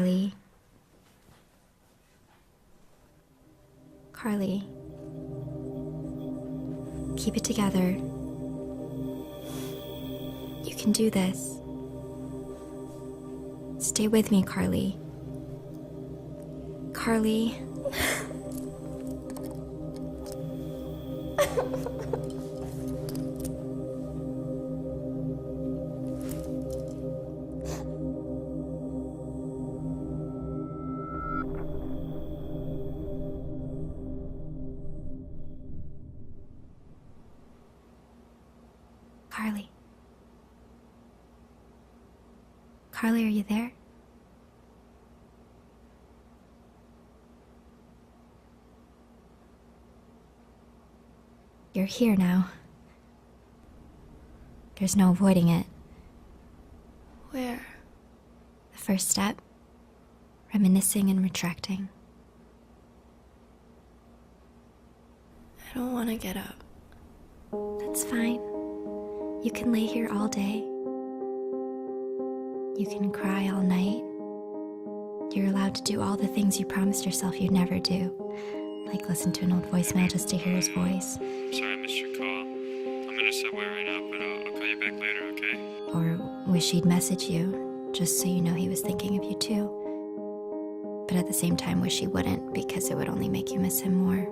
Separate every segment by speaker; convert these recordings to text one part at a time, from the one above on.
Speaker 1: Carly. Carly. Keep it together. You can do this. Stay with me, Carly. Carly. Carly. Carly, are you there? You're here now. There's no avoiding it.
Speaker 2: Where?
Speaker 1: The first step, reminiscing and retracting.
Speaker 2: I don't want to get up.
Speaker 1: That's fine. You can lay here all day. You can cry all night. You're allowed to do all the things you promised yourself you'd never do, like listen to an old voicemail just to hear his voice.
Speaker 3: Sorry I missed your call. I'm in a subway right now, but I'll call you back later, okay?
Speaker 1: Or wish he'd message you, just so you know he was thinking of you too. But at the same time, wish he wouldn't, because it would only make you miss him more.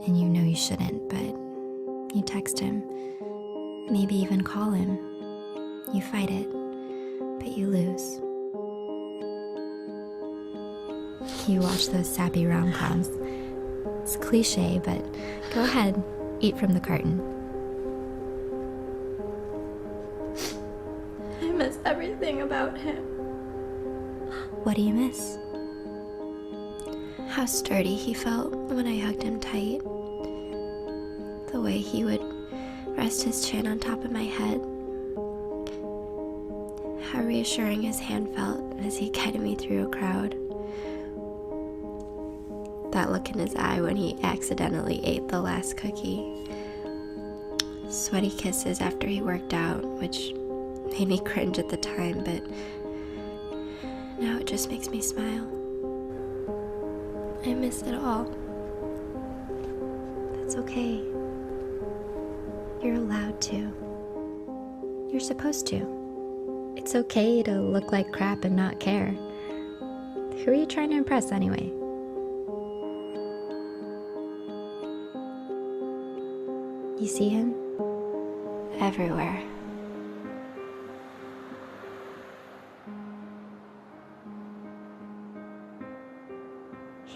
Speaker 1: And you know you shouldn't, but you text him. Maybe even call him. You fight it, but you lose. You watch those sappy rom-coms. It's cliche, but go ahead, eat from the carton.
Speaker 2: I miss everything about him.
Speaker 1: What do you miss?
Speaker 2: How sturdy he felt when I hugged him tight. The way he would rest his chin on top of my head. How reassuring his hand felt as he guided me through a crowd. That look in his eye when he accidentally ate the last cookie. Sweaty kisses after he worked out, which made me cringe at the time, but now it just makes me smile. I miss it all.
Speaker 1: That's okay. You're allowed to. You're supposed to. It's okay to look like crap and not care. Who are you trying to impress anyway? You see him?
Speaker 2: Everywhere.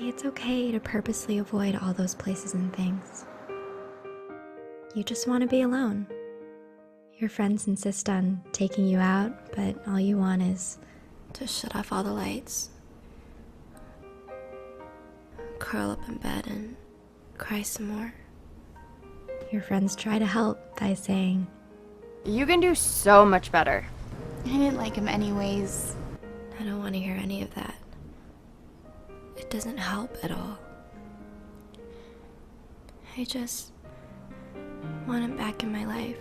Speaker 1: It's okay to purposely avoid all those places and things. You just want to be alone. Your friends insist on taking you out, but all you want is
Speaker 2: to shut off all the lights, curl up in bed and cry some more.
Speaker 1: Your friends try to help by saying,
Speaker 4: "You can do so much better." I didn't like him anyways.
Speaker 2: I don't want to hear any of that. It doesn't help at all. I just want him back in my life.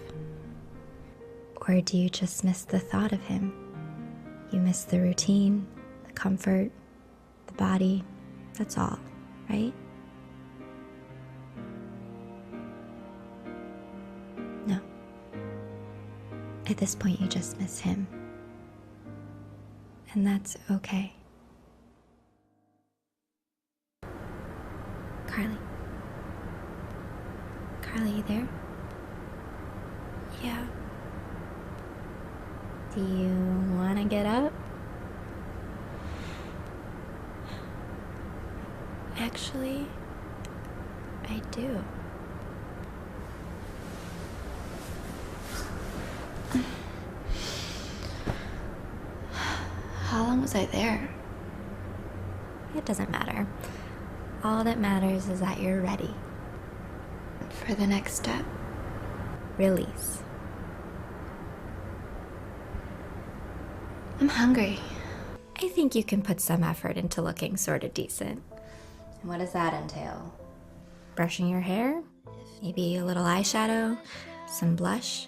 Speaker 1: Or do you just miss the thought of him? You miss the routine, the comfort, the body, that's all, right? No. At this point, you just miss him. And that's okay. Carly? Carly, you there?
Speaker 2: Yeah.
Speaker 1: Do you want to get up?
Speaker 2: Actually, I do. How long was I there?
Speaker 1: It doesn't matter. All that matters is that you're ready.
Speaker 2: For the next step.
Speaker 1: Release.
Speaker 2: I'm hungry.
Speaker 1: I think you can put some effort into looking sort of decent. And what does that entail? Brushing your hair? Maybe a little eyeshadow? Some blush?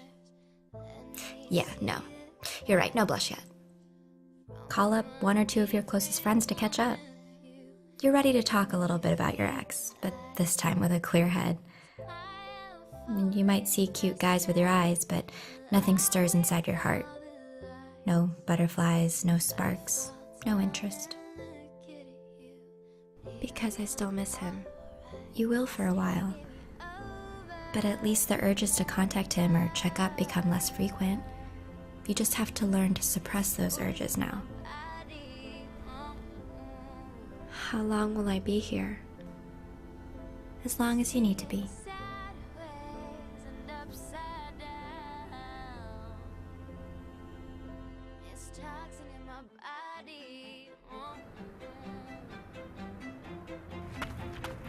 Speaker 1: Yeah, no. You're right, no blush yet. Call up one or two of your closest friends to catch up. You're ready to talk a little bit about your ex, but this time with a clear head. And you might see cute guys with your eyes, but nothing stirs inside your heart. No butterflies, no sparks, no interest.
Speaker 2: Because I still miss him.
Speaker 1: You will for a while. But at least the urges to contact him or check up become less frequent. You just have to learn to suppress those urges now.
Speaker 2: How long will I be here?
Speaker 1: As long as you need to be.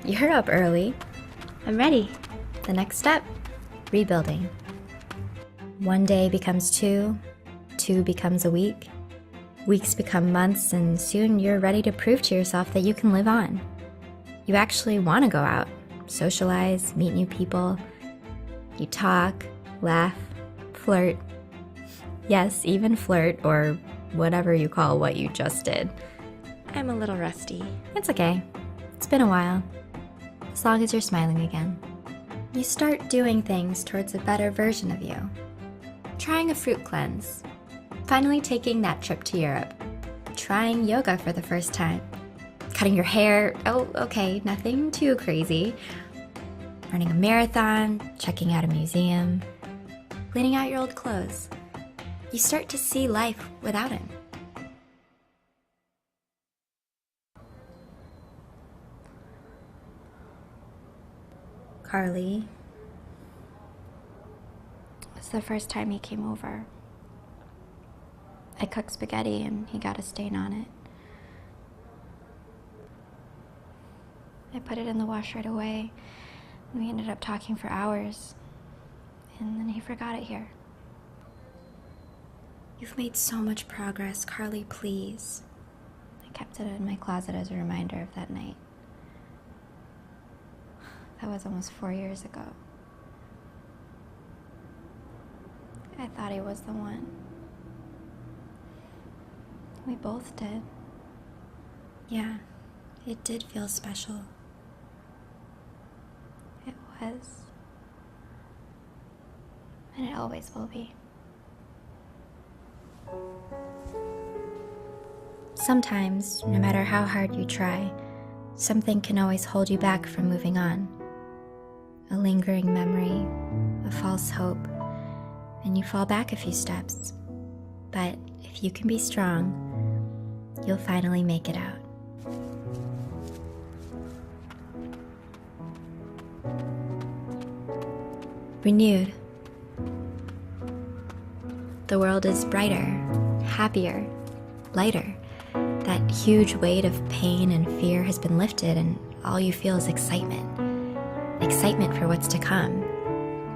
Speaker 1: You're up early. I'm ready. The next step, rebuilding. One day becomes two becomes a week. Weeks become months, and soon you're ready to prove to yourself that you can live on. You actually want to go out, socialize, meet new people. You talk, laugh, flirt. Yes, even flirt, or whatever you call what you just did.
Speaker 2: I'm a little rusty.
Speaker 1: It's okay. It's been a while. As long as you're smiling again. You start doing things towards a better version of you. Trying a fruit cleanse. Finally taking that trip to Europe. Trying yoga for the first time. Cutting your hair. Oh, okay, nothing too crazy. Running a marathon. Checking out a museum. Cleaning out your old clothes. You start to see life without him. Carly.
Speaker 2: It was the first time he came over. I cooked spaghetti and he got a stain on it. I put it in the wash right away, and we ended up talking for hours. And then he forgot it here.
Speaker 1: You've made so much progress, Carly, please.
Speaker 2: I kept it in my closet as a reminder of that night. That was almost 4 years ago. I thought he was the one. We both did.
Speaker 1: Yeah, it did feel special.
Speaker 2: It was. And it always will be.
Speaker 1: Sometimes, no matter how hard you try, something can always hold you back from moving on. A lingering memory, a false hope, and you fall back a few steps. But if you can be strong, you'll finally make it out. Renewed. The world is brighter, happier, lighter. That huge weight of pain and fear has been lifted, and all you feel is excitement. Excitement for what's to come.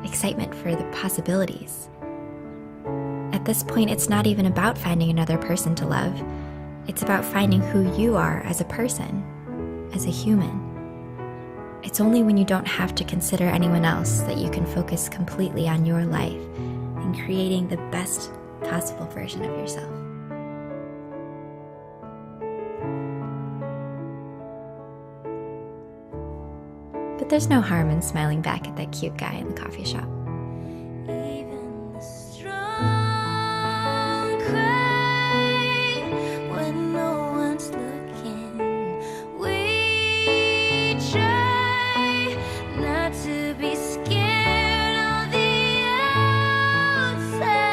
Speaker 1: Excitement for the possibilities. At this point, it's not even about finding another person to love. It's about finding who you are as a person, as a human. It's only when you don't have to consider anyone else that you can focus completely on your life and creating the best possible version of yourself. But there's no harm in smiling back at that cute guy in the coffee shop.
Speaker 5: Even the strong cry when no one's looking. We try not to be scared on the outside,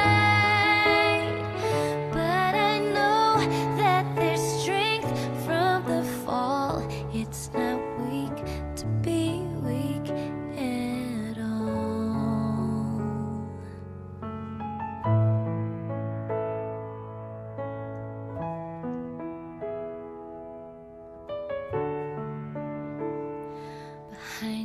Speaker 5: but I know that there's strength from the fall. It's not weak to be weak at all. Behind